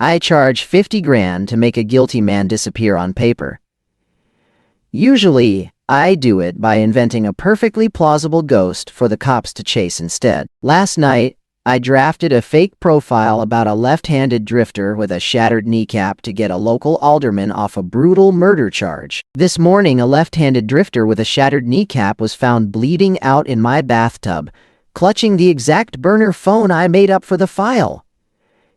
I charge 50 grand to make a guilty man disappear on paper. Usually, I do it by inventing a perfectly plausible ghost for the cops to chase instead. Last night, I drafted a fake profile about a left-handed drifter with a shattered kneecap to get a local alderman off a brutal murder charge. This morning, a left-handed drifter with a shattered kneecap was found bleeding out in my bathtub, clutching the exact burner phone I made up for the file.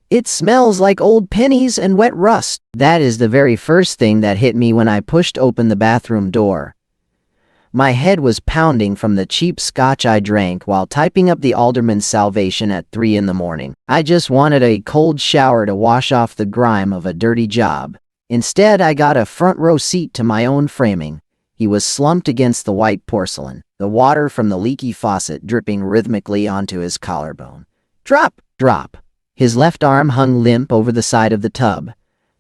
It smells like old pennies and wet rust. That is the very first thing that hit me when I pushed open the bathroom door. My head was pounding from the cheap scotch I drank while typing up the alderman's salvation at 3 in the morning. I just wanted a cold shower to wash off the grime of a dirty job. Instead, I got a front row seat to my own framing. He was slumped against the white porcelain, the water from the leaky faucet dripping rhythmically onto his collarbone. Drop! Drop! His left arm hung limp over the side of the tub.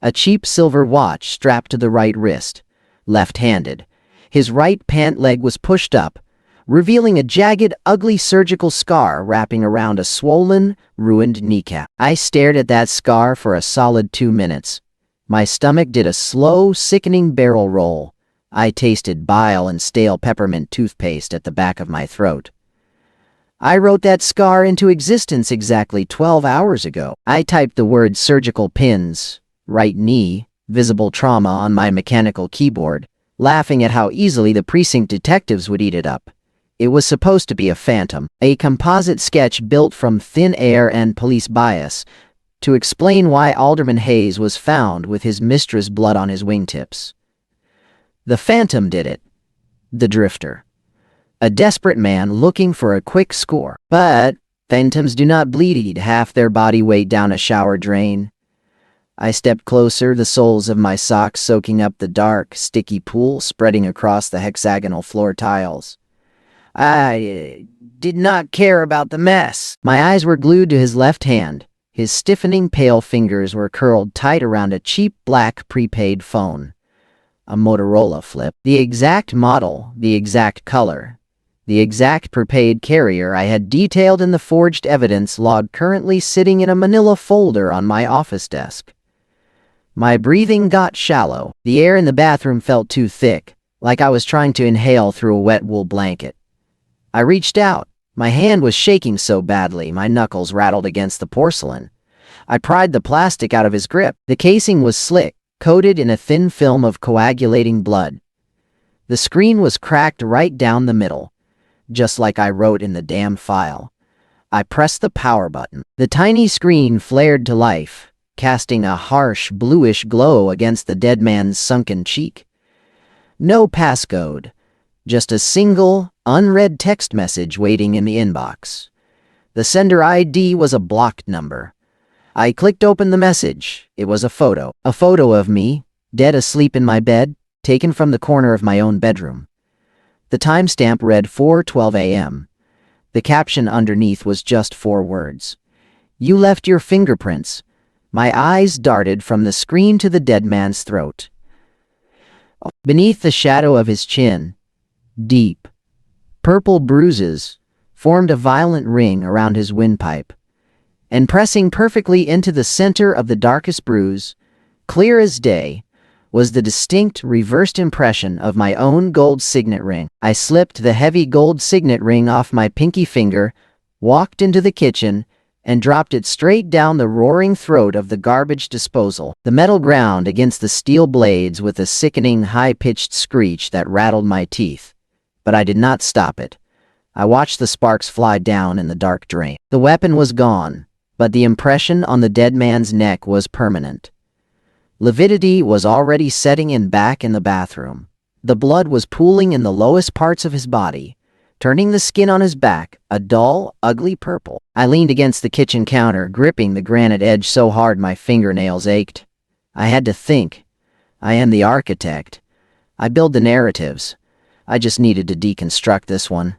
A cheap silver watch strapped to the right wrist. Left-handed. His right pant leg was pushed up, revealing a jagged, ugly surgical scar wrapping around a swollen, ruined kneecap. I stared at that scar for a solid 2 minutes. My stomach did a slow, sickening barrel roll. I tasted bile and stale peppermint toothpaste at the back of my throat. I wrote that scar into existence exactly 12 hours ago. I typed the word surgical pins, right knee, visible trauma on my mechanical keyboard, laughing at how easily the precinct detectives would eat it up. It was supposed to be a phantom, a composite sketch built from thin air and police bias, to explain why Alderman Hayes was found with his mistress' blood on his wingtips. The phantom did it. The drifter. A desperate man looking for a quick score. But phantoms do not bleed half their body weight down a shower drain. I stepped closer, the soles of my socks soaking up the dark, sticky pool spreading across the hexagonal floor tiles. I did not care about the mess. My eyes were glued to his left hand. His stiffening pale fingers were curled tight around a cheap black prepaid phone. A Motorola flip. The exact model, the exact color. The exact prepaid carrier I had detailed in the forged evidence log currently sitting in a manila folder on my office desk. My breathing got shallow. The air in the bathroom felt too thick, like I was trying to inhale through a wet wool blanket. I reached out. My hand was shaking so badly, my knuckles rattled against the porcelain. I pried the plastic out of his grip. The casing was slick, coated in a thin film of coagulating blood. The screen was cracked right down the middle, just like I wrote in the damn file. I pressed the power button. The tiny screen flared to life, casting a harsh, bluish glow against the dead man's sunken cheek. No passcode, just a single, unread text message waiting in the inbox. The sender ID was a blocked number. I clicked open the message. It was a photo of me, dead asleep in my bed, taken from the corner of my own bedroom. The timestamp read 4:12 a.m. The caption underneath was just 4 words. You left your fingerprints. My eyes darted from the screen to the dead man's throat. Beneath the shadow of his chin, deep, purple bruises formed a violent ring around his windpipe, and pressing perfectly into the center of the darkest bruise, clear as day, was the distinct reversed impression of my own gold signet ring. I slipped the heavy gold signet ring off my pinky finger, walked into the kitchen, and dropped it straight down the roaring throat of the garbage disposal. The metal ground against the steel blades with a sickening high-pitched screech that rattled my teeth. But I did not stop it. I watched the sparks fly down in the dark drain. The weapon was gone, but the impression on the dead man's neck was permanent. Lividity was already setting in back in the bathroom. The blood was pooling in the lowest parts of his body, turning the skin on his back a dull, ugly purple. I leaned against the kitchen counter, gripping the granite edge so hard my fingernails ached. I had to think. I am the architect. I build the narratives. I just needed to deconstruct this one.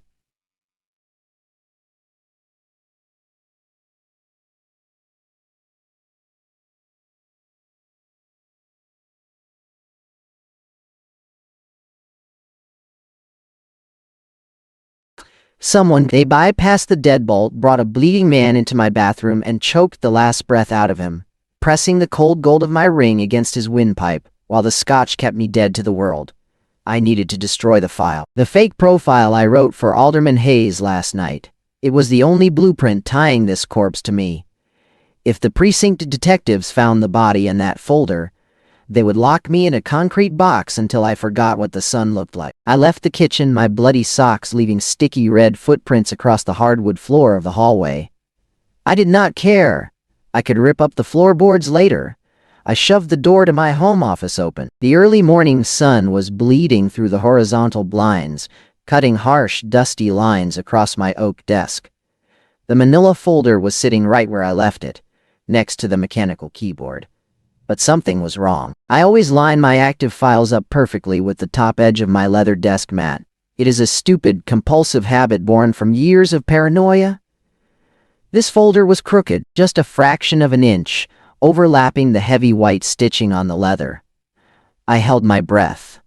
They bypassed the deadbolt, brought a bleeding man into my bathroom, and choked the last breath out of him, pressing the cold gold of my ring against his windpipe, while the scotch kept me dead to the world. I needed to destroy the file. The fake profile I wrote for Alderman Hayes last night. It was the only blueprint tying this corpse to me. If the precinct detectives found the body in that folder, they would lock me in a concrete box until I forgot what the sun looked like. I left the kitchen, my bloody socks leaving sticky red footprints across the hardwood floor of the hallway. I did not care. I could rip up the floorboards later. I shoved the door to my home office open. The early morning sun was bleeding through the horizontal blinds, cutting harsh, dusty lines across my oak desk. The manila folder was sitting right where I left it, next to the mechanical keyboard. But something was wrong. I always line my active files up perfectly with the top edge of my leather desk mat. It is a stupid, compulsive habit born from years of paranoia. This folder was crooked, just a fraction of an inch, overlapping the heavy white stitching on the leather. I held my breath.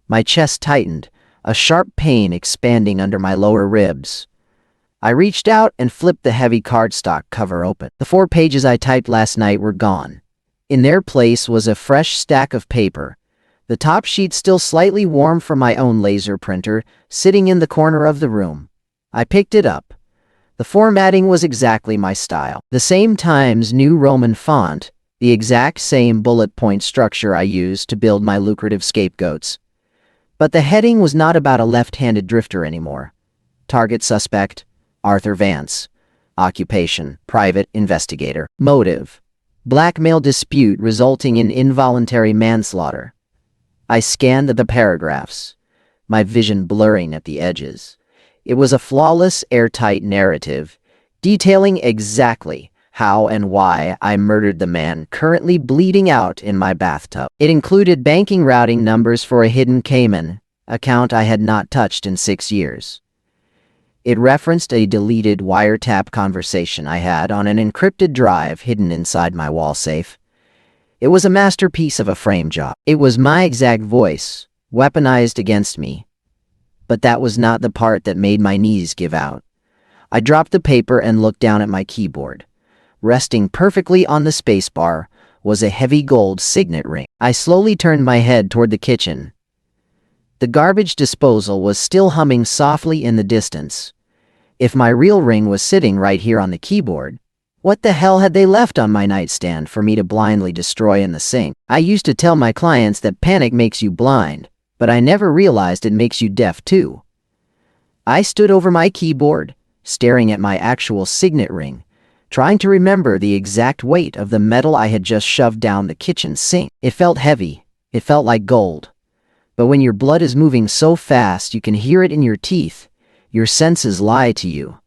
My chest tightened, a sharp pain expanding under my lower ribs. I reached out and flipped the heavy cardstock cover open. The 4 pages I typed last night were gone. In their place was a fresh stack of paper, the top sheet still slightly warm from my own laser printer, sitting in the corner of the room. I picked it up. The formatting was exactly my style. The same Times New Roman font, the exact same bullet point structure I used to build my lucrative scapegoats. But the heading was not about a left-handed drifter anymore. Target suspect, Arthur Vance. Occupation, private investigator. Motive, blackmail dispute resulting in involuntary manslaughter. I scanned the paragraphs, my vision blurring at the edges. It was a flawless, airtight narrative, detailing exactly how and why I murdered the man currently bleeding out in my bathtub. It included banking routing numbers for a hidden Cayman account I had not touched in 6 years. It referenced a deleted wiretap conversation I had on an encrypted drive hidden inside my wall safe. It was a masterpiece of a frame job. It was my exact voice, weaponized against me. But that was not the part that made my knees give out. I dropped the paper and looked down at my keyboard. Resting perfectly on the spacebar was a heavy gold signet ring. I slowly turned my head toward the kitchen. The garbage disposal was still humming softly in the distance. If my real ring was sitting right here on the keyboard, what the hell had they left on my nightstand for me to blindly destroy in the sink? I used to tell my clients that panic makes you blind, but I never realized it makes you deaf too. I stood over my keyboard, staring at my actual signet ring, trying to remember the exact weight of the metal I had just shoved down the kitchen sink. It felt heavy. It felt like gold. But when your blood is moving so fast you can hear it in your teeth, your senses lie to you.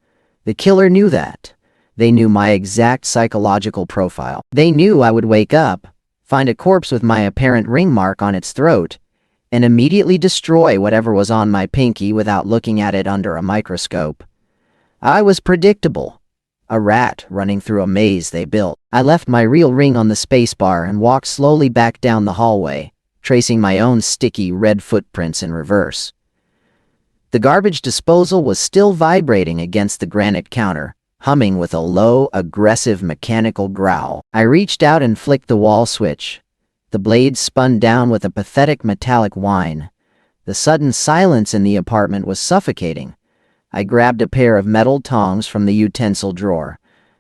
The killer knew that. They knew my exact psychological profile. They knew I would wake up, find a corpse with my apparent ring mark on its throat, and immediately destroy whatever was on my pinky without looking at it under a microscope. I was predictable. A rat running through a maze they built. I left my real ring on the spacebar and walked slowly back down the hallway, tracing my own sticky red footprints in reverse. The garbage disposal was still vibrating against the granite counter, humming with a low, aggressive mechanical growl. I reached out and flicked the wall switch. The blade spun down with a pathetic metallic whine. The sudden silence in the apartment was suffocating. I grabbed a pair of metal tongs from the utensil drawer.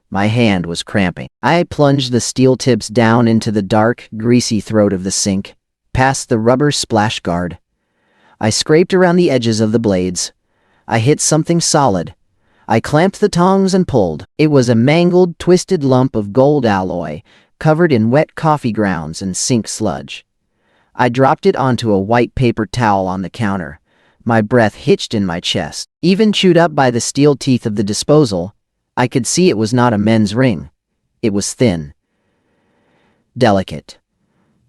My hand was cramping. I plunged the steel tips down into the dark, greasy throat of the sink, past the rubber splash guard. I scraped around the edges of the blades. I hit something solid. I clamped the tongs and pulled. It was a mangled, twisted lump of gold alloy, covered in wet coffee grounds and sink sludge. I dropped it onto a white paper towel on the counter. My breath hitched in my chest. Even chewed up by the steel teeth of the disposal, I could see it was not a men's ring. It was thin, delicate.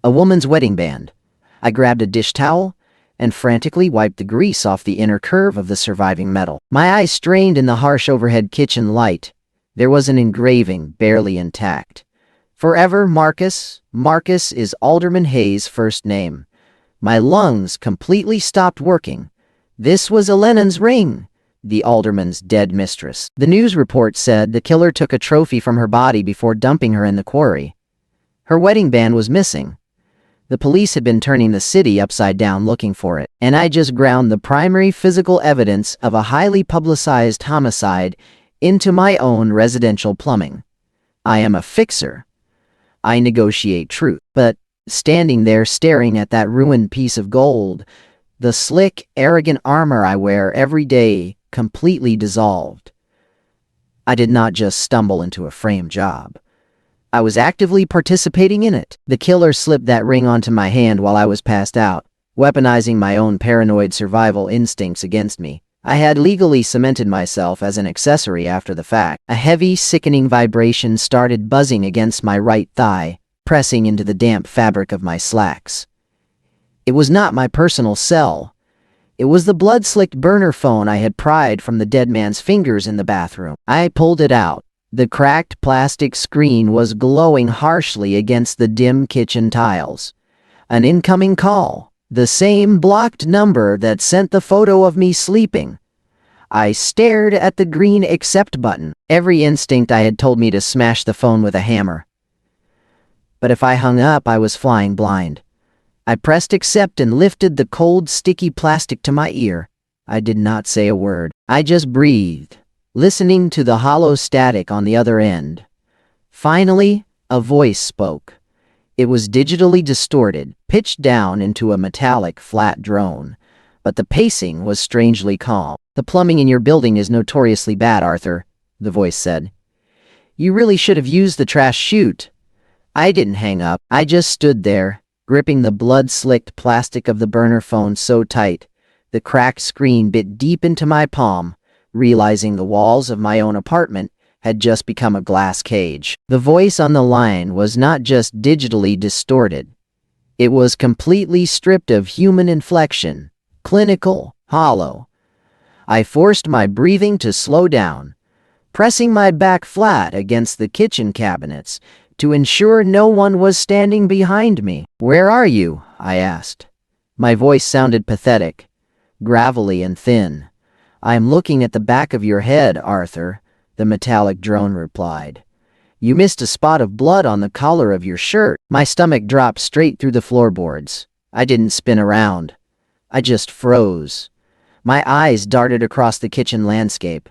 A woman's wedding band. I grabbed a dish towel and frantically wiped the grease off the inner curve of the surviving metal. My eyes strained in the harsh overhead kitchen light. There was an engraving, barely intact. Forever Marcus. Marcus is Alderman Hayes' first name. My lungs completely stopped working. This was Elena's ring, the alderman's dead mistress. The news report said the killer took a trophy from her body before dumping her in the quarry. Her wedding band was missing. The police had been turning the city upside down looking for it, and I just ground the primary physical evidence of a highly publicized homicide into my own residential plumbing. I am a fixer. I negotiate truth. But standing there staring at that ruined piece of gold, the slick, arrogant armor I wear every day completely dissolved. I did not just stumble into a frame job. I was actively participating in it. The killer slipped that ring onto my hand while I was passed out, weaponizing my own paranoid survival instincts against me. I had legally cemented myself as an accessory after the fact. A heavy, sickening vibration started buzzing against my right thigh, pressing into the damp fabric of my slacks. It was not my personal cell. It was the blood-slicked burner phone I had pried from the dead man's fingers in the bathroom. I pulled it out. The cracked plastic screen was glowing harshly against the dim kitchen tiles. An incoming call. The same blocked number that sent the photo of me sleeping. I stared at the green accept button. Every instinct I had told me to smash the phone with a hammer. But if I hung up, I was flying blind. I pressed accept and lifted the cold, sticky plastic to my ear. I did not say a word. I just breathed, listening to the hollow static on the other end. Finally, a voice spoke. It was digitally distorted, pitched down into a metallic, flat drone. But the pacing was strangely calm. "The plumbing in your building is notoriously bad, Arthur," the voice said. "You really should have used the trash chute." I didn't hang up. I just stood there, gripping the blood-slicked plastic of the burner phone so tight, the cracked screen bit deep into my palm, realizing the walls of my own apartment had just become a glass cage. The voice on the line was not just digitally distorted. It was completely stripped of human inflection, clinical, hollow. I forced my breathing to slow down, pressing my back flat against the kitchen cabinets to ensure no one was standing behind me. "Where are you?" I asked. My voice sounded pathetic, gravelly and thin. "I'm looking at the back of your head, Arthur," the metallic drone replied. "You missed a spot of blood on the collar of your shirt." My stomach dropped straight through the floorboards. I didn't spin around. I just froze. My eyes darted across the kitchen landscape.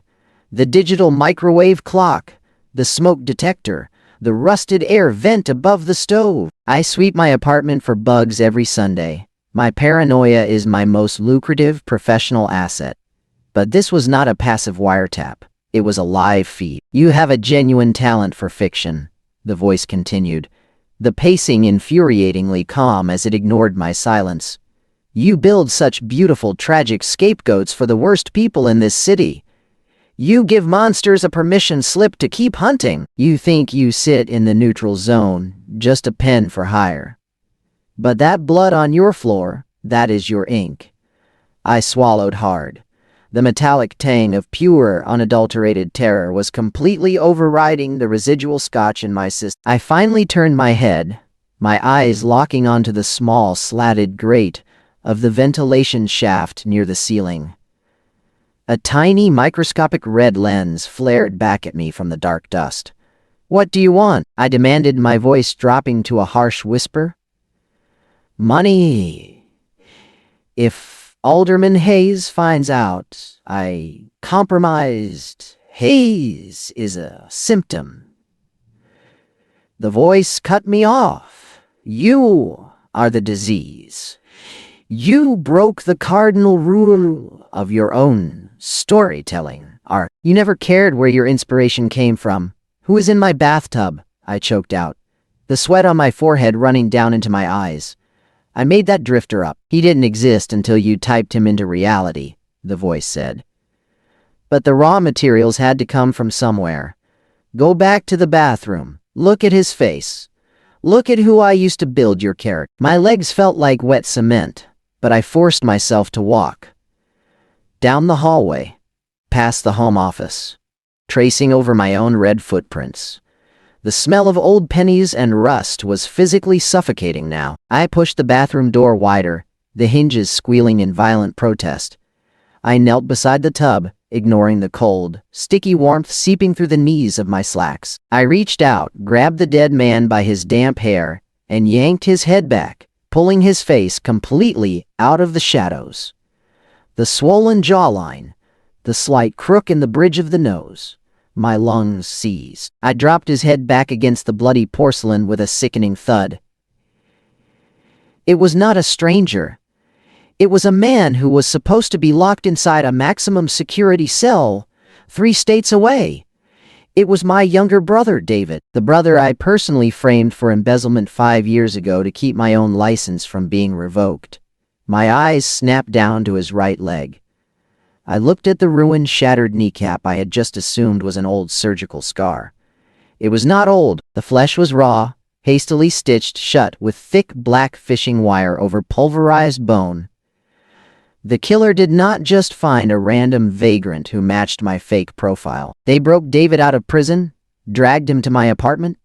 The digital microwave clock, the smoke detector, the rusted air vent above the stove. I sweep my apartment for bugs every Sunday. My paranoia is my most lucrative professional asset. But this was not a passive wiretap. It was a live feed. "You have a genuine talent for fiction," the voice continued, the pacing infuriatingly calm as it ignored my silence. "You build such beautiful, tragic scapegoats for the worst people in this city. You give monsters a permission slip to keep hunting. You think you sit in the neutral zone, just a pen for hire. But that blood on your floor, that is your ink." I swallowed hard. The metallic tang of pure, unadulterated terror was completely overriding the residual scotch in my system. I finally turned my head, my eyes locking onto the small, slatted grate of the ventilation shaft near the ceiling. A tiny, microscopic red lens flared back at me from the dark dust. "What do you want?" I demanded, my voice dropping to a harsh whisper. "Money. If Alderman Hayes finds out I compromised, Hayes is a symptom." The voice cut me off. "You are the disease. You broke the cardinal rule of your own storytelling art. You never cared where your inspiration came from." "Who is in my bathtub?" I choked out, the sweat on my forehead running down into my eyes. "I made that drifter up. He didn't exist until you typed him into reality," the voice said. "But the raw materials had to come from somewhere. Go back to the bathroom. Look at his face. Look at who I used to build your character." My legs felt like wet cement, but I forced myself to walk. Down the hallway, past the home office, tracing over my own red footprints. The smell of old pennies and rust was physically suffocating now. I pushed the bathroom door wider, the hinges squealing in violent protest. I knelt beside the tub, ignoring the cold, sticky warmth seeping through the knees of my slacks. I reached out, grabbed the dead man by his damp hair, and yanked his head back, pulling his face completely out of the shadows. The swollen jawline, the slight crook in the bridge of the nose. My lungs seized. I dropped his head back against the bloody porcelain with a sickening thud. It was not a stranger. It was a man who was supposed to be locked inside a maximum security cell 3 states away. It was my younger brother, David, the brother I personally framed for embezzlement 5 years ago to keep my own license from being revoked. My eyes snapped down to his right leg. I looked at the ruined, shattered kneecap I had just assumed was an old surgical scar. It was not old. The flesh was raw, hastily stitched shut with thick black fishing wire over pulverized bone. The killer did not just find a random vagrant who matched my fake profile. They broke David out of prison, dragged him to my apartment,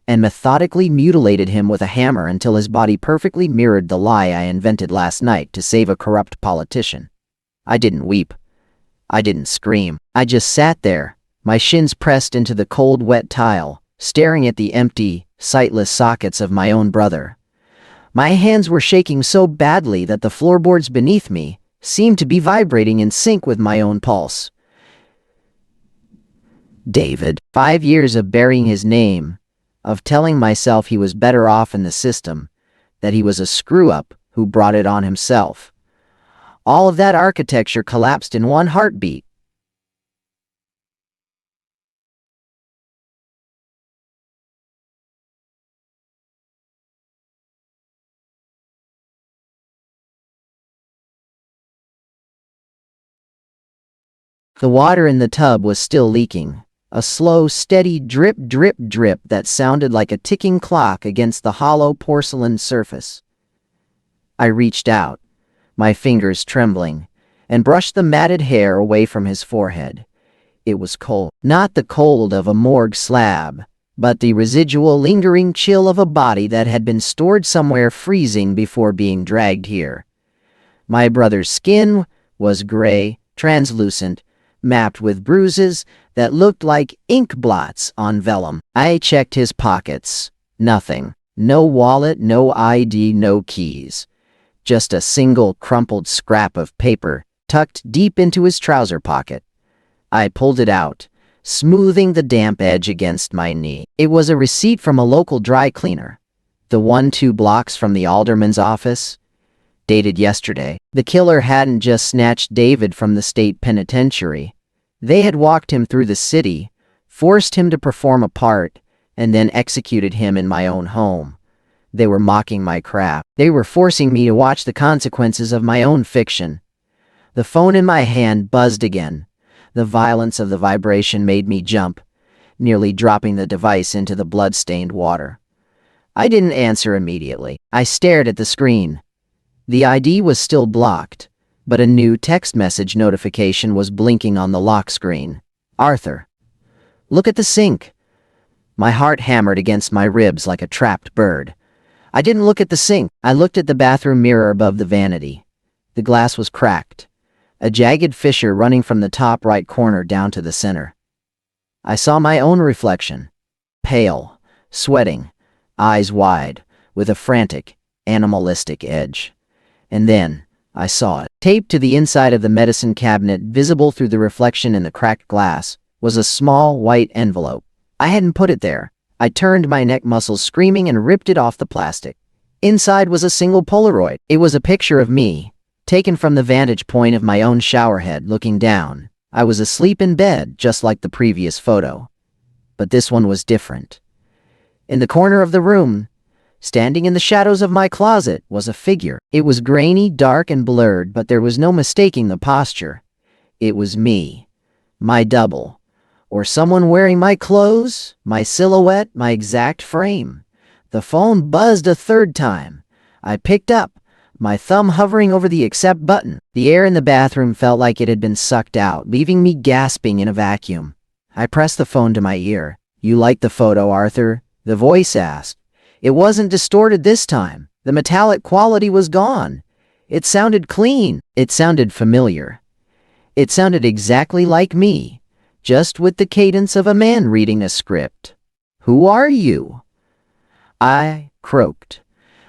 and methodically mutilated him with a hammer until his body perfectly mirrored the lie I invented last night to save a corrupt politician. I didn't weep. I didn't scream. I just sat there, my shins pressed into the cold, wet tile, staring at the empty, sightless sockets of my own brother. My hands were shaking so badly that the floorboards beneath me seemed to be vibrating in sync with my own pulse. David. 5 years of burying his name, of telling myself he was better off in the system, that he was a screw-up who brought it on himself. All of that architecture collapsed in one heartbeat. The water in the tub was still leaking, a slow, steady drip, drip, drip that sounded like a ticking clock against the hollow porcelain surface. I reached out, my fingers trembling, and brushed the matted hair away from his forehead. It was cold. Not the cold of a morgue slab, but the residual lingering chill of a body that had been stored somewhere freezing before being dragged here. My brother's skin was gray, translucent, mapped with bruises that looked like ink blots on vellum. I checked his pockets. Nothing. No wallet, no ID, no keys. Just a single crumpled scrap of paper tucked deep into his trouser pocket. I pulled it out, smoothing the damp edge against my knee. It was a receipt from a local dry cleaner, the one 2 blocks from the alderman's office. Dated yesterday. The killer hadn't just snatched David from the state penitentiary. They had walked him through the city, forced him to perform a part, and then executed him in my own home. They were mocking my craft. They were forcing me to watch the consequences of my own fiction. The phone in my hand buzzed again. The violence of the vibration made me jump, nearly dropping the device into the blood-stained water. I didn't answer immediately. I stared at the screen. The ID was still blocked, but a new text message notification was blinking on the lock screen. Arthur. Look at the sink. My heart hammered against my ribs like a trapped bird. I didn't look at the sink. I looked at the bathroom mirror above the vanity. The glass was cracked, a jagged fissure running from the top right corner down to the center. I saw my own reflection, pale, sweating, eyes wide, with a frantic, animalistic edge. And then, I saw it. Taped to the inside of the medicine cabinet, visible through the reflection in the cracked glass, was a small, white envelope. I hadn't put it there. I turned my neck muscles screaming and ripped it off the plastic. Inside was a single Polaroid. It was a picture of me, taken from the vantage point of my own showerhead looking down. I was asleep in bed, just like the previous photo. But this one was different. In the corner of the room, standing in the shadows of my closet, was a figure. It was grainy, dark, and blurred, but there was no mistaking the posture. It was me, my double, or someone wearing my clothes, my silhouette, my exact frame. The phone buzzed a third time. I picked up, my thumb hovering over the accept button. The air in the bathroom felt like it had been sucked out, leaving me gasping in a vacuum. I pressed the phone to my ear. "You like the photo, Arthur?" the voice asked. It wasn't distorted this time. The metallic quality was gone. It sounded clean. It sounded familiar. It sounded exactly like me, just with the cadence of a man reading a script. "Who are you?" I croaked,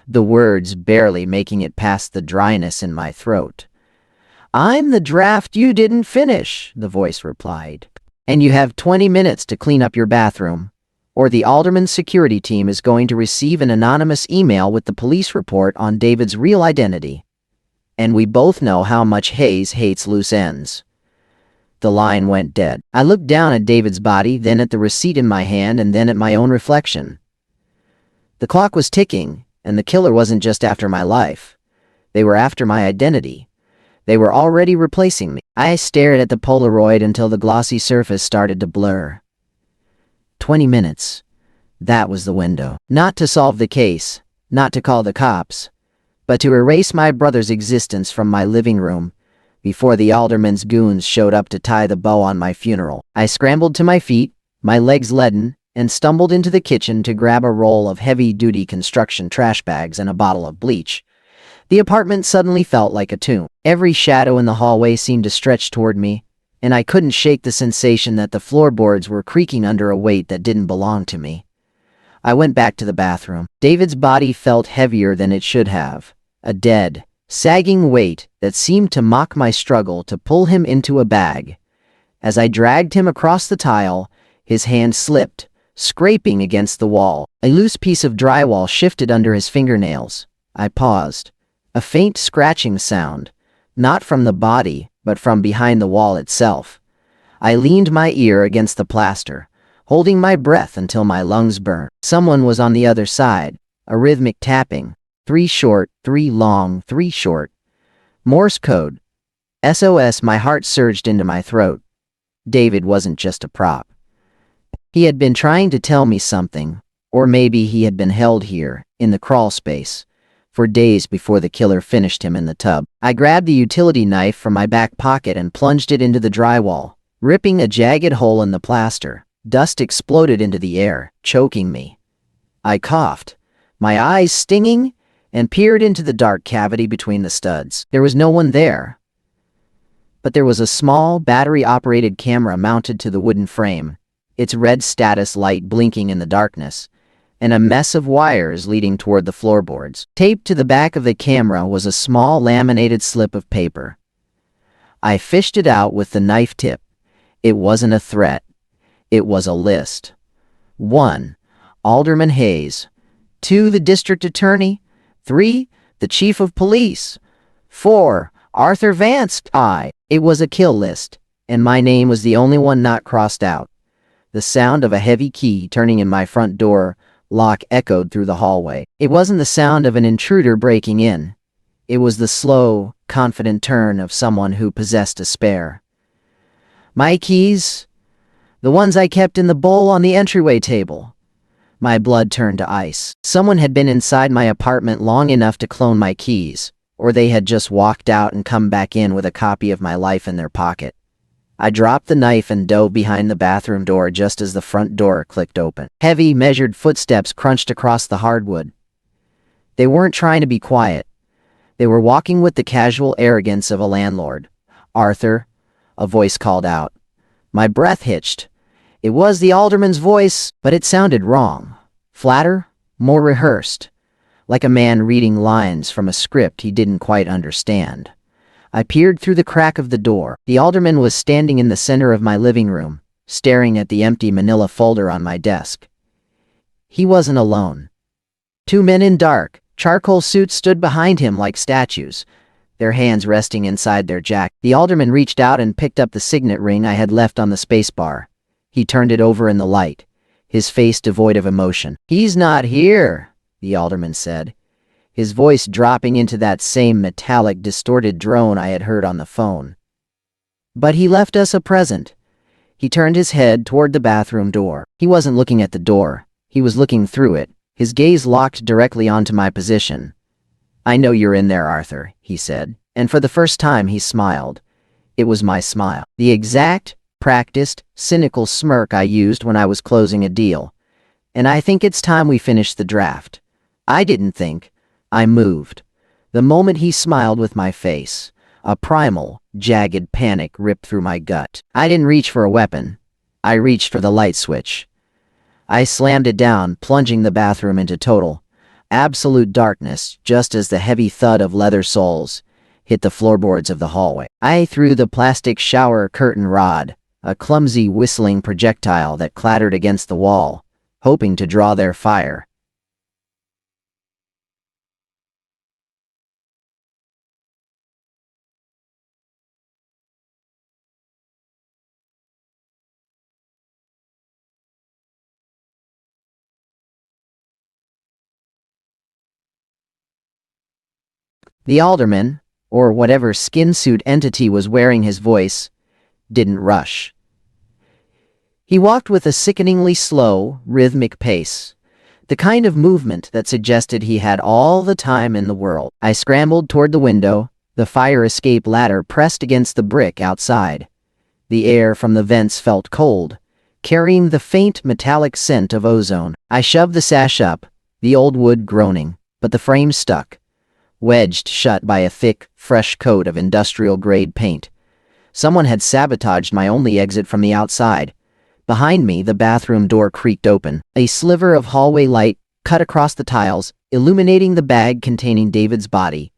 the words barely making it past the dryness in my throat. "I'm the draft you didn't finish," the voice replied. "And you have 20 minutes to clean up your bathroom, or the alderman's security team is going to receive an anonymous email with the police report on David's real identity. And we both know how much Hayes hates loose ends." The line went dead. I looked down at David's body, then at the receipt in my hand, and then at my own reflection. The clock was ticking, and the killer wasn't just after my life. They were after my identity. They were already replacing me. I stared at the Polaroid until the glossy surface started to blur. 20 minutes. That was the window. Not to solve the case, not to call the cops, but to erase my brother's existence from my living room before the alderman's goons showed up to tie the bow on my funeral. I scrambled to my feet, my legs leaden, and stumbled into the kitchen to grab a roll of heavy-duty construction trash bags and a bottle of bleach. The apartment suddenly felt like a tomb. Every shadow in the hallway seemed to stretch toward me, and I couldn't shake the sensation that the floorboards were creaking under a weight that didn't belong to me. I went back to the bathroom. David's body felt heavier than it should have, a dead, sagging weight that seemed to mock my struggle to pull him into a bag. As I dragged him across the tile, his hand slipped, scraping against the wall. A loose piece of drywall shifted under his fingernails. I paused. A faint scratching sound, not from the body, but from behind the wall itself. I leaned my ear against the plaster, holding my breath until my lungs burned. Someone was on the other side, a rhythmic tapping. 3 short, 3 long, 3 short. Morse code. SOS. My heart surged into my throat. David wasn't just a prop. He had been trying to tell me something, or maybe he had been held here, in the crawl space, for days before the killer finished him in the tub. I grabbed the utility knife from my back pocket and plunged it into the drywall, ripping a jagged hole in the plaster. Dust exploded into the air, choking me. I coughed, my eyes stinging, and peered into the dark cavity between the studs. There was no one there. But there was a small, battery-operated camera mounted to the wooden frame, its red status light blinking in the darkness, and a mess of wires leading toward the floorboards. Taped to the back of the camera was a small laminated slip of paper. I fished it out with the knife tip. It wasn't a threat. It was a list. 1. Alderman Hayes. 2. The district attorney. 3. The chief of police. 4. Arthur Vance. It was a kill list, and my name was the only one not crossed out. The sound of a heavy key turning in my front door lock echoed through the hallway. It wasn't the sound of an intruder breaking in. It was the slow, confident turn of someone who possessed a spare. My keys? The ones I kept in the bowl on the entryway table. My blood turned to ice. Someone had been inside my apartment long enough to clone my keys, or they had just walked out and come back in with a copy of my life in their pocket. I dropped the knife and dove behind the bathroom door just as the front door clicked open. Heavy, measured footsteps crunched across the hardwood. They weren't trying to be quiet. They were walking with the casual arrogance of a landlord. "Arthur," a voice called out. My breath hitched. It was the alderman's voice, but it sounded wrong. Flatter, more rehearsed, like a man reading lines from a script he didn't quite understand. I peered through the crack of the door. The alderman was standing in the center of my living room, staring at the empty manila folder on my desk. He wasn't alone. 2 men in dark, charcoal suits stood behind him like statues, their hands resting inside their jackets. The alderman reached out and picked up the signet ring I had left on the spacebar. He turned it over in the light, his face devoid of emotion. "He's not here," the alderman said, his voice dropping into that same metallic, distorted drone I had heard on the phone. "But he left us a present." He turned his head toward the bathroom door. He wasn't looking at the door. He was looking through it, his gaze locked directly onto my position. "I know you're in there, Arthur," he said, and for the first time he smiled. It was my smile. The exact, practiced, cynical smirk I used when I was closing a deal. "And I think it's time we finish the draft." I didn't think. I moved. The moment he smiled with my face, A primal, jagged panic ripped through my gut. I didn't reach for a weapon. I reached for the light switch. I slammed it down, plunging the bathroom into total, absolute darkness just as the heavy thud of leather soles hit the floorboards of the hallway. I threw the plastic shower curtain rod, a clumsy whistling projectile that clattered against the wall, hoping to draw their fire. The alderman, or whatever skin suit entity was wearing his voice, didn't rush. He walked with a sickeningly slow, rhythmic pace, the kind of movement that suggested he had all the time in the world. I scrambled toward the window, the fire escape ladder pressed against the brick outside. The air from the vents felt cold, carrying the faint metallic scent of ozone. I shoved the sash up, the old wood groaning, but the frame stuck, wedged shut by a thick, fresh coat of industrial-grade paint. Someone had sabotaged my only exit from the outside. Behind me, the bathroom door creaked open. A sliver of hallway light cut across the tiles, illuminating the bag containing David's body.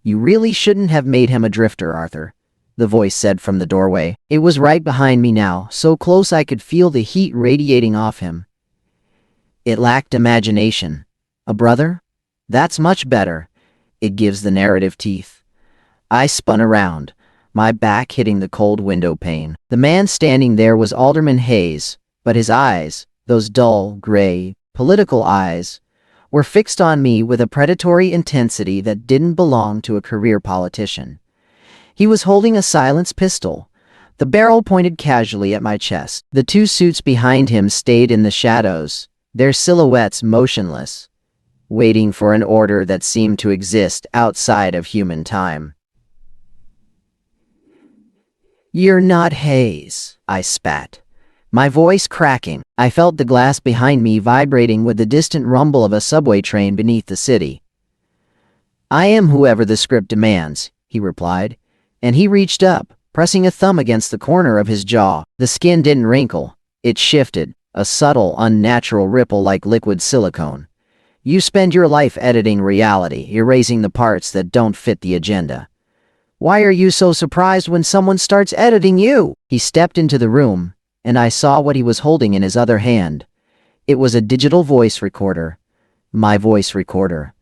"You really shouldn't have made him a drifter, Arthur," the voice said from the doorway. It was right behind me now, so close I could feel the heat radiating off him. It lacked imagination. A brother? That's much better. It gives the narrative teeth. I spun around, my back hitting the cold window pane. The man standing there was Alderman Hayes, but his eyes, those dull, gray, political eyes, were fixed on me with a predatory intensity that didn't belong to a career politician. He was holding a silenced pistol, the barrel pointed casually at my chest. The two suits behind him stayed in the shadows, their silhouettes motionless, waiting for an order that seemed to exist outside of human time. "You're not Hayes," I spat, my voice cracking. I felt the glass behind me vibrating with the distant rumble of a subway train beneath the city. "I am whoever the script demands," he replied, and he reached up, pressing a thumb against the corner of his jaw. The skin didn't wrinkle. It shifted, a subtle, unnatural ripple like liquid silicone. "You spend your life editing reality, erasing the parts that don't fit the agenda. Why are you so surprised when someone starts editing you?" He stepped into the room, and I saw what he was holding in his other hand. It was a digital voice recorder. My voice recorder.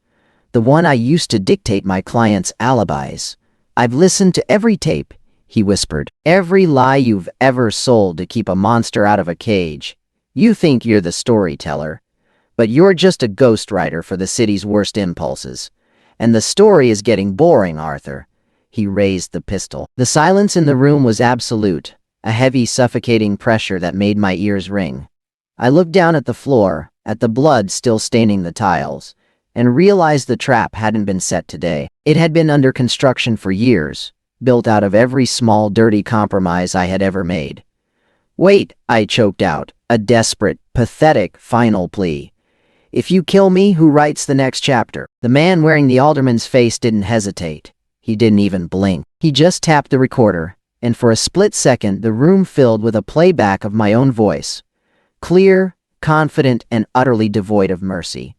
The one I used to dictate my clients' alibis. "I've listened to every tape," he whispered. "Every lie you've ever sold to keep a monster out of a cage. You think you're the storyteller, but you're just a ghostwriter for the city's worst impulses. And the story is getting boring, Arthur." He raised the pistol. The silence in the room was absolute, a heavy, suffocating pressure that made my ears ring. I looked down at the floor, at the blood still staining the tiles, and realized the trap hadn't been set today. It had been under construction for years, built out of every small, dirty compromise I had ever made. "Wait," I choked out, a desperate, pathetic, final plea. "If you kill me, who writes the next chapter?" The man wearing the alderman's face didn't hesitate. He didn't even blink. He just tapped the recorder, and for a split second the room filled with a playback of my own voice. Clear, confident, and utterly devoid of mercy,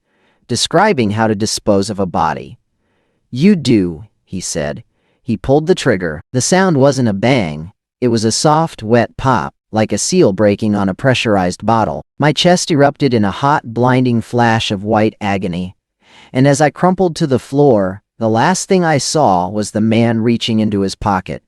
describing how to dispose of a body. "You do," he said. He pulled the trigger. The sound wasn't a bang. It was a soft, wet pop, like a seal breaking on a pressurized bottle. My chest erupted in a hot, blinding flash of white agony, and as I crumpled to the floor, the last thing I saw was the man reaching into his pocket,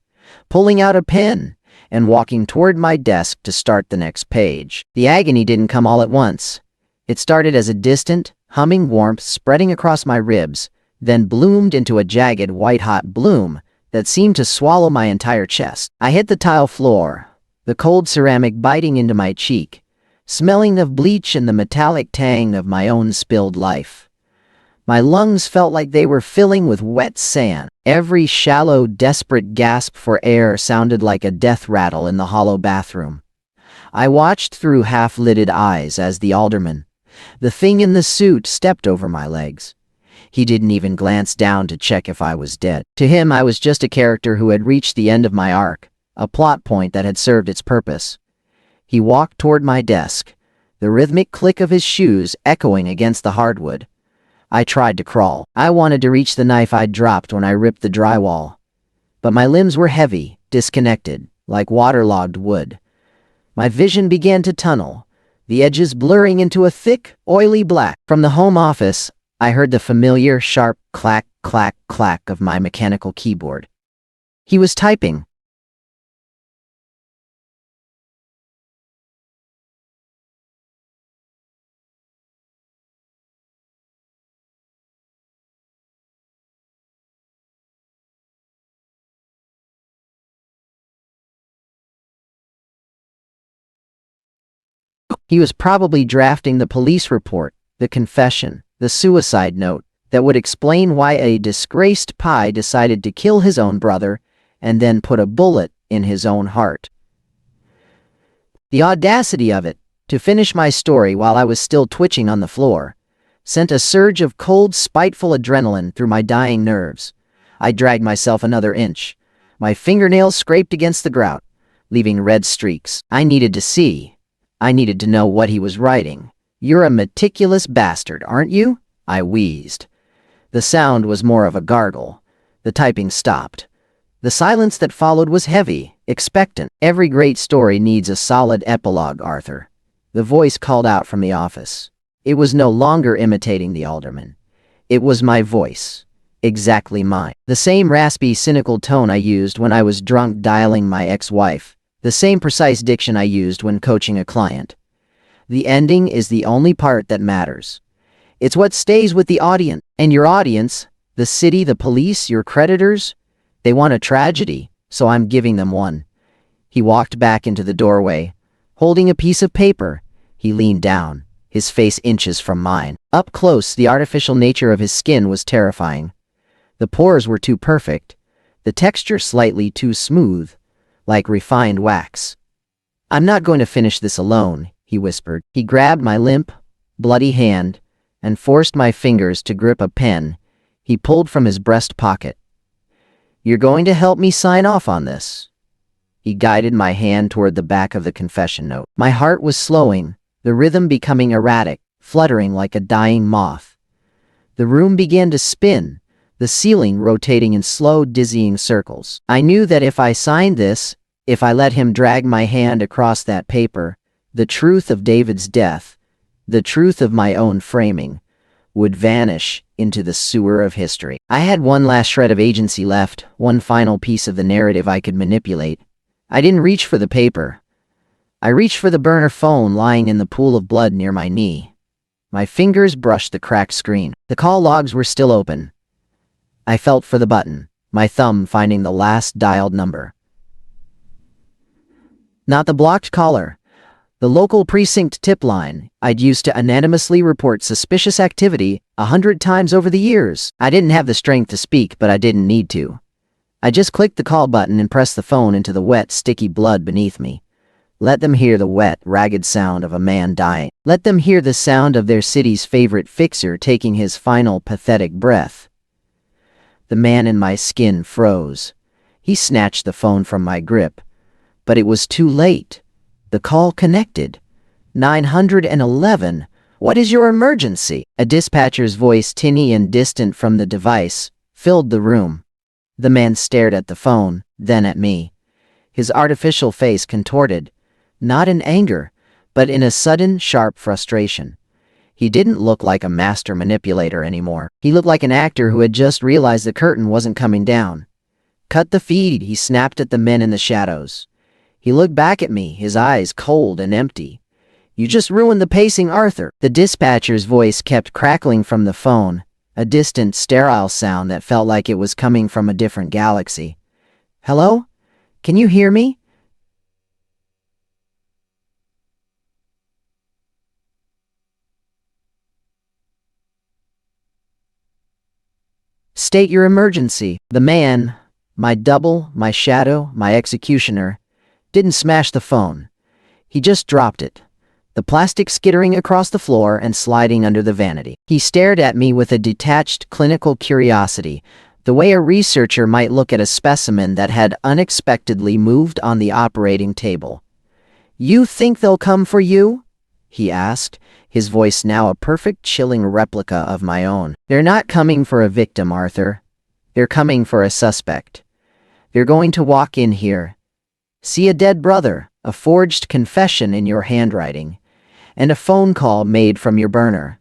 pulling out a pen, and walking toward my desk to start the next page. The agony didn't come all at once. It started as a distant, humming warmth spreading across my ribs, then bloomed into a jagged, white-hot bloom that seemed to swallow my entire chest. I hit the tile floor, the cold ceramic biting into my cheek, smelling of bleach and the metallic tang of my own spilled life. My lungs felt like they were filling with wet sand. Every shallow, desperate gasp for air sounded like a death rattle in the hollow bathroom. I watched through half-lidded eyes as the alderman, the thing in the suit, stepped over my legs. He didn't even glance down to check if I was dead. To him, I was just a character who had reached the end of my arc, a plot point that had served its purpose. He walked toward my desk, the rhythmic click of his shoes echoing against the hardwood. I tried to crawl. I wanted to reach the knife I'd dropped when I ripped the drywall. But my limbs were heavy, disconnected, like waterlogged wood. My vision began to tunnel, the edges blurring into a thick, oily black. From the home office, I heard the familiar, sharp clack, clack, clack of my mechanical keyboard. He was typing. He was probably drafting the police report, the confession, the suicide note that would explain why a disgraced pie decided to kill his own brother and then put a bullet in his own heart. The audacity of it, to finish my story while I was still twitching on the floor, sent a surge of cold, spiteful adrenaline through my dying nerves. I dragged myself another inch. My fingernails scraped against the grout, leaving red streaks. I needed to see. I needed to know what he was writing. "You're a meticulous bastard, aren't you?" I wheezed. The sound was more of a gargle. The typing stopped. The silence that followed was heavy, expectant. "Every great story needs a solid epilogue, Arthur." The voice called out from the office. It was no longer imitating the alderman. It was my voice. Exactly mine. The same raspy, cynical tone I used when I was drunk dialing my ex-wife. The same precise diction I used when coaching a client. The ending is the only part that matters. It's what stays with the audience. And your audience, the city, the police, your creditors, they want a tragedy, so I'm giving them one. He walked back into the doorway. Holding a piece of paper, he leaned down, his face inches from mine. Up close, the artificial nature of his skin was terrifying. The pores were too perfect, the texture slightly too smooth, like refined wax. "I'm not going to finish this alone," he whispered. He grabbed my limp, bloody hand and forced my fingers to grip a pen he pulled from his breast pocket. "You're going to help me sign off on this." He guided my hand toward the back of the confession note. My heart was slowing, the rhythm becoming erratic, fluttering like a dying moth. The room began to spin, the ceiling rotating in slow, dizzying circles. I knew that if I signed this, if I let him drag my hand across that paper, the truth of David's death, the truth of my own framing, would vanish into the sewer of history. I had one last shred of agency left, one final piece of the narrative I could manipulate. I didn't reach for the paper. I reached for the burner phone lying in the pool of blood near my knee. My fingers brushed the cracked screen. The call logs were still open. I felt for the button, my thumb finding the last dialed number. Not the blocked caller. The local precinct tip line I'd used to anonymously report suspicious activity 100 times over the years. I didn't have the strength to speak, but I didn't need to. I just clicked the call button and pressed the phone into the wet, sticky blood beneath me. Let them hear the wet, ragged sound of a man dying. Let them hear the sound of their city's favorite fixer taking his final pathetic breath. The man in my skin froze. He snatched the phone from my grip. But it was too late. The call connected. 911. "What is your emergency?" A dispatcher's voice, tinny and distant from the device, filled the room. The man stared at the phone, then at me. His artificial face contorted, not in anger, but in a sudden, sharp frustration. He didn't look like a master manipulator anymore. He looked like an actor who had just realized the curtain wasn't coming down. "Cut the feed," he snapped at the men in the shadows. He looked back at me, his eyes cold and empty. "You just ruined the pacing, Arthur." The dispatcher's voice kept crackling from the phone, a distant, sterile sound that felt like it was coming from a different galaxy. "Hello? Can you hear me?" "State your emergency." The man, my double, my shadow, my executioner, didn't smash the phone. He just dropped it. the plastic skittering across the floor and sliding under the vanity. He stared at me with a detached, clinical curiosity, the way a researcher might look at a specimen that had unexpectedly moved on the operating table. "You think they'll come for you?" he asked, his voice now a perfect chilling replica of my own. "They're not coming for a victim, Arthur. They're coming for a suspect. They're going to walk in here, see a dead brother, a forged confession in your handwriting, and a phone call made from your burner.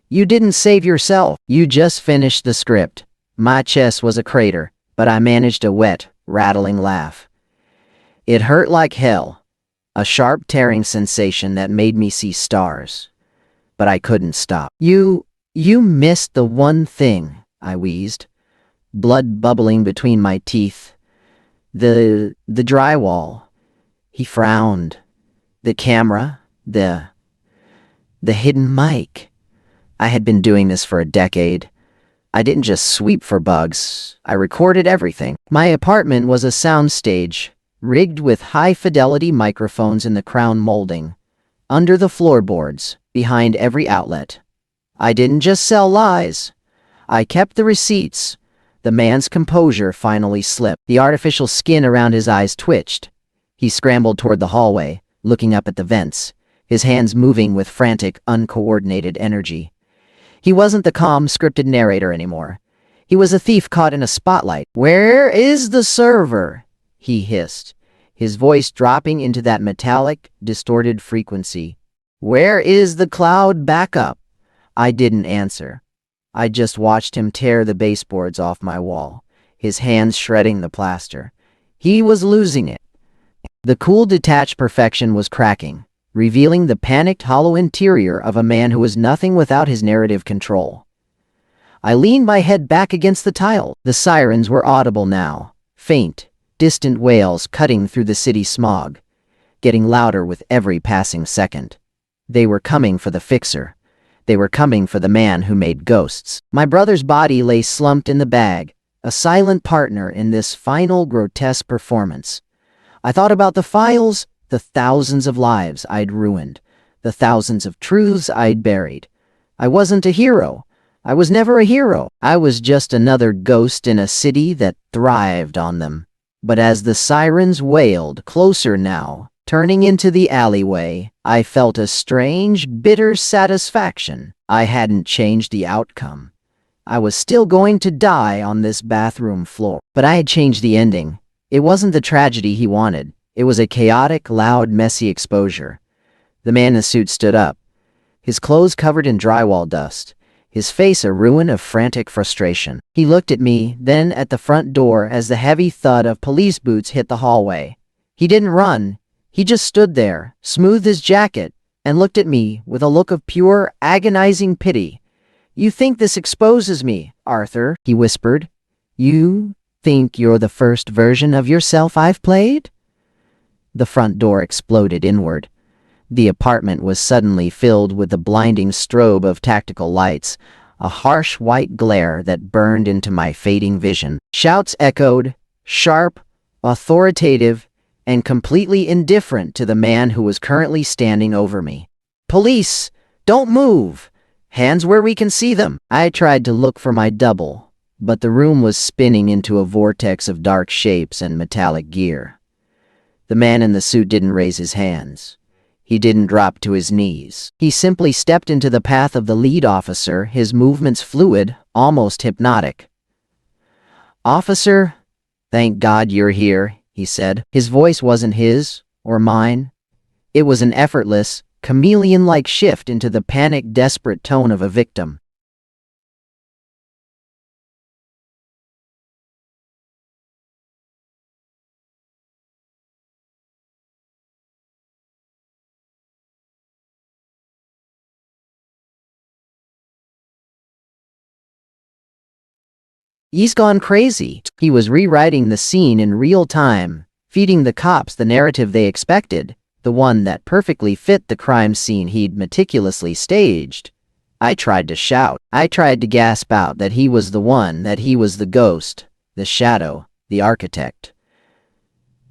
You didn't save yourself. You just finished the script." My chest was a crater, but I managed a wet, rattling laugh. It hurt like hell, a sharp tearing sensation that made me see stars. But I couldn't stop. You missed the one thing," I wheezed, blood bubbling between my teeth. The drywall." He frowned. "The camera, the hidden mic. I had been doing this for a decade. I didn't just sweep for bugs. I recorded everything. My apartment was a soundstage, rigged with high-fidelity microphones in the crown molding, under the floorboards, behind every outlet. I didn't just sell lies. I kept the receipts. The man's composure finally slipped. The artificial skin around his eyes twitched. He scrambled toward the hallway, looking up at the vents, his hands moving with frantic, uncoordinated energy. He wasn't the calm, scripted narrator anymore. He was a thief caught in a spotlight. "Where is the server?" he hissed, his voice dropping into that metallic, distorted frequency. "Where is the cloud backup?" I didn't answer. I just watched him tear the baseboards off my wall, his hands shredding the plaster. He was losing it. The cool, detached perfection was cracking, revealing the panicked, hollow interior of a man who was nothing without his narrative control. I leaned my head back against the tile. The sirens were audible now, faint, distant wails cutting through the city smog, getting louder with every passing second. They were coming for the fixer. They were coming for the man who made ghosts. My brother's body lay slumped in the bag, a silent partner in this final grotesque performance. I thought about the files, the thousands of lives I'd ruined, the thousands of truths I'd buried. I wasn't a hero. I was never a hero. I was just another ghost in a city that thrived on them. But as the sirens wailed, closer now, turning into the alleyway, I felt a strange, bitter satisfaction. I hadn't changed the outcome. I was still going to die on this bathroom floor. But I had changed the ending. It wasn't the tragedy he wanted. It was a chaotic, loud, messy exposure. The man in the suit stood up, his clothes covered in drywall dust, his face a ruin of frantic frustration. He looked at me, then at the front door as the heavy thud of police boots hit the hallway. He didn't run. He just stood there, smoothed his jacket, and looked at me with a look of pure, agonizing pity. "You think this exposes me, Arthur?" he whispered. "You think you're the first version of yourself I've played?" The front door exploded inward. The apartment was suddenly filled with the blinding strobe of tactical lights, a harsh white glare that burned into my fading vision. Shouts echoed, sharp, authoritative, and completely indifferent to the man who was currently standing over me. "Police! Don't move! Hands where we can see them!" I tried to look for my double, but the room was spinning into a vortex of dark shapes and metallic gear. The man in the suit didn't raise his hands. He didn't drop to his knees. He simply stepped into the path of the lead officer, his movements fluid, almost hypnotic. "Officer, thank God you're here," he said. His voice wasn't his or mine. It was an effortless, chameleon-like shift into the panicked, desperate tone of a victim. He's gone crazy. He was rewriting the scene in real time, feeding the cops the narrative they expected, the one that perfectly fit the crime scene he'd meticulously staged. I tried to shout. I tried to gasp out that he was the one, that he was the ghost, the shadow, the architect.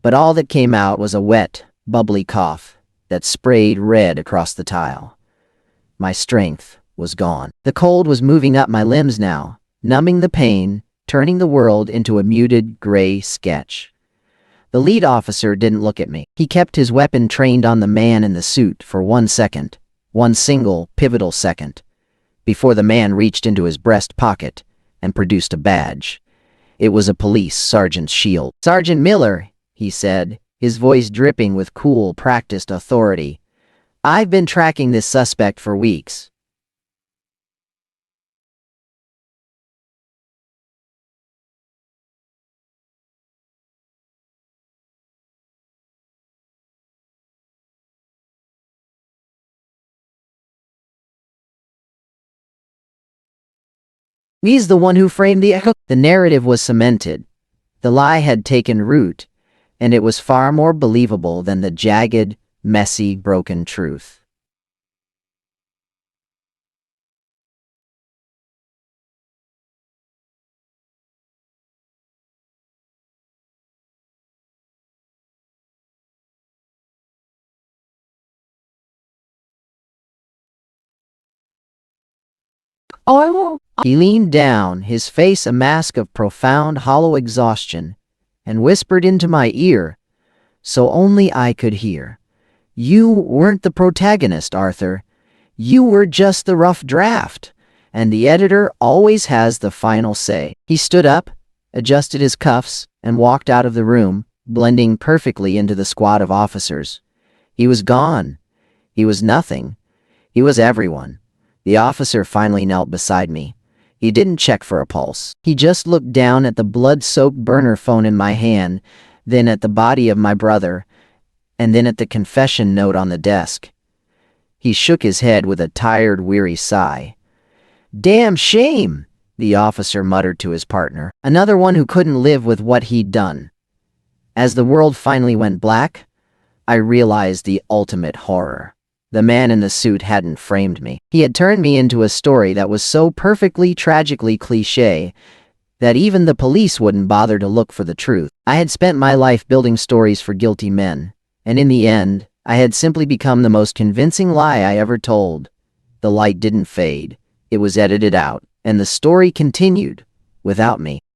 But all that came out was a wet, bubbly cough, that sprayed red across the tile. My strength was gone. The cold was moving up my limbs now, numbing the pain, turning the world into a muted, gray sketch. The lead officer didn't look at me. He kept his weapon trained on the man in the suit for 1 second, one single, pivotal second, before the man reached into his breast pocket and produced a badge. It was a police sergeant's shield. "Sergeant Miller," he said, his voice dripping with cool, practiced authority. "I've been tracking this suspect for weeks. He's the one who framed the echo." The narrative was cemented. The lie had taken root, and it was far more believable than the jagged, messy, broken truth. Oh, he leaned down, his face a mask of profound, hollow exhaustion, and whispered into my ear, so only I could hear. "You weren't the protagonist, Arthur. You were just the rough draft, and the editor always has the final say." He stood up, adjusted his cuffs, and walked out of the room, blending perfectly into the squad of officers. He was gone. He was nothing. He was everyone. The officer finally knelt beside me. He didn't check for a pulse. He just looked down at the blood-soaked burner phone in my hand, then at the body of my brother, and then at the confession note on the desk. He shook his head with a tired, weary sigh. "Damn shame," the officer muttered to his partner. Another one who couldn't live with what he'd done. As the world finally went black, I realized the ultimate horror. The man in the suit hadn't framed me. He had turned me into a story that was so perfectly, tragically cliché that even the police wouldn't bother to look for the truth. I had spent my life building stories for guilty men, and in the end, I had simply become the most convincing lie I ever told. The light didn't fade. It was edited out, and the story continued without me.